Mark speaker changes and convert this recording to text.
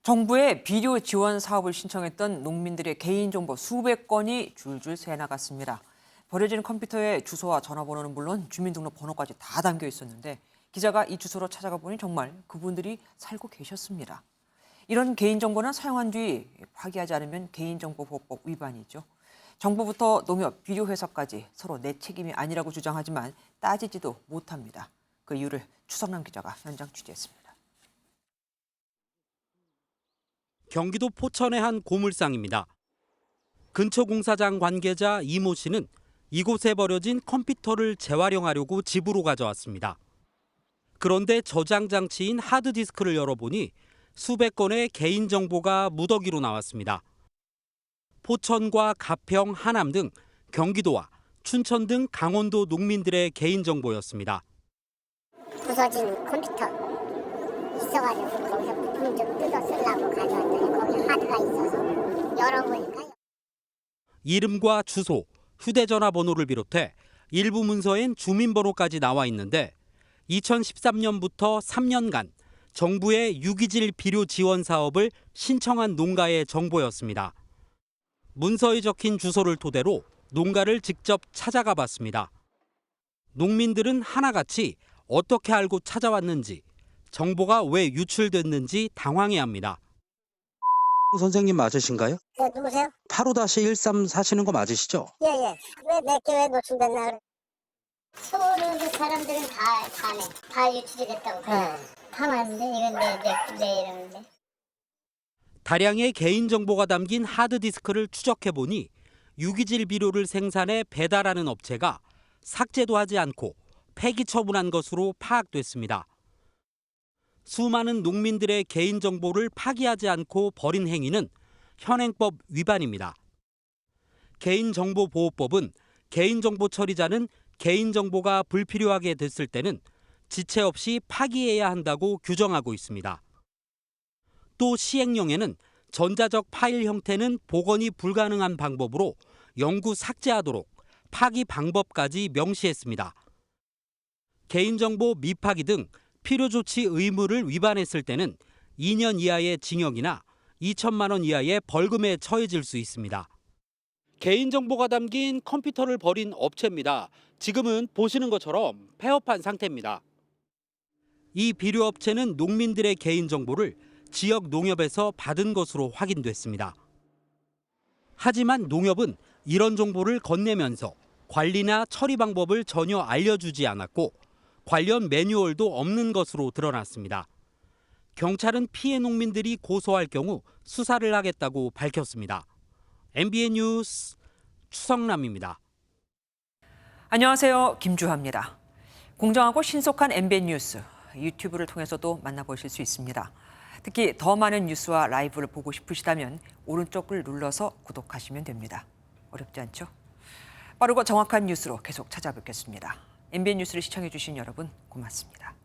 Speaker 1: 정부의 비료 지원 사업을 신청했던 농민들의 개인정보 수백 건이 줄줄 새나갔습니다. 버려진 컴퓨터에 주소와 전화번호는 물론 주민등록번호까지 다 담겨 있었는데 기자가 이 주소로 찾아가 보니 정말 그분들이 살고 계셨습니다. 이런 개인정보는 사용한 뒤 파기하지 않으면 개인정보보호법 위반이죠. 정부부터 농협, 비료회사까지 서로 내 책임이 아니라고 주장하지만 따지지도 못합니다. 그 이유를 추성남 기자가 현장 취재했습니다.
Speaker 2: 경기도 포천의 한 고물상입니다. 근처 공사장 관계자 이모 씨는 이곳에 버려진 컴퓨터를 재활용하려고 집으로 가져왔습니다. 그런데 저장 장치인 하드디스크를 열어보니 수백 건의 개인정보가 무더기로 나왔습니다. 포천과 가평, 하남 등 경기도와 춘천 등 강원도 농민들의 개인정보였습니다.
Speaker 3: 부서진 컴퓨터 있어가지고 거기서 부품 좀 뜯어 쓰려고 가져왔더니 거기 하드가 있어서 열어보니까
Speaker 2: 이름과 주소, 휴대전화 번호를 비롯해 일부 문서엔 주민번호까지 나와 있는데 2013년부터 3년간 정부의 유기질 비료 지원 사업을 신청한 농가의 정보였습니다. 문서에 적힌 주소를 토대로 농가를 직접 찾아가 봤습니다. 농민들은 하나같이 어떻게 알고 찾아왔는지, 정보가 왜 유출됐는지 당황해합니다. 선생님 맞으신가요?
Speaker 3: 네, 누구세요?
Speaker 2: 85-13 사시는 거 맞으시죠?
Speaker 3: 예예. 왜 내게 왜 노출됐나 그래? 서울은 그 사람들은 다 유출이 됐다고 그래. 다 맞는데 이건 내 이름인데.
Speaker 2: 다량의 개인정보가 담긴 하드디스크를 추적해보니 유기질 비료를 생산해 배달하는 업체가 삭제도 하지 않고 폐기 처분한 것으로 파악됐습니다. 수많은 농민들의 개인정보를 파기하지 않고 버린 행위는 현행법 위반입니다. 개인정보보호법은 개인정보 처리자는 개인정보가 불필요하게 됐을 때는 지체 없이 파기해야 한다고 규정하고 있습니다. 또 시행령에는 전자적 파일 형태는 복원이 불가능한 방법으로 영구 삭제하도록 파기 방법까지 명시했습니다. 개인정보 미파기 등 필요조치 의무를 위반했을 때는 2년 이하의 징역이나 2천만 원 이하의 벌금에 처해질 수 있습니다. 개인정보가 담긴 컴퓨터를 버린 업체입니다. 지금은 보시는 것처럼 폐업한 상태입니다. 이 비료업체는 농민들의 개인정보를 지역 농협에서 받은 것으로 확인됐습니다. 하지만 농협은 이런 정보를 건네면서 관리나 처리 방법을 전혀 알려주지 않았고 관련 매뉴얼도 없는 것으로 드러났습니다. 경찰은 피해 농민들이 고소할 경우 수사를 하겠다고 밝혔습니다. MBN 뉴스 추성남입니다.
Speaker 1: 안녕하세요. 김주하입니다. 공정하고 신속한 MBN 뉴스, 유튜브를 통해서도 만나보실 수 있습니다. 특히 더 많은 뉴스와 라이브를 보고 싶으시다면 오른쪽을 눌러서 구독하시면 됩니다. 어렵지 않죠? 빠르고 정확한 뉴스로 계속 찾아뵙겠습니다. MBN 뉴스를 시청해주신 여러분 고맙습니다.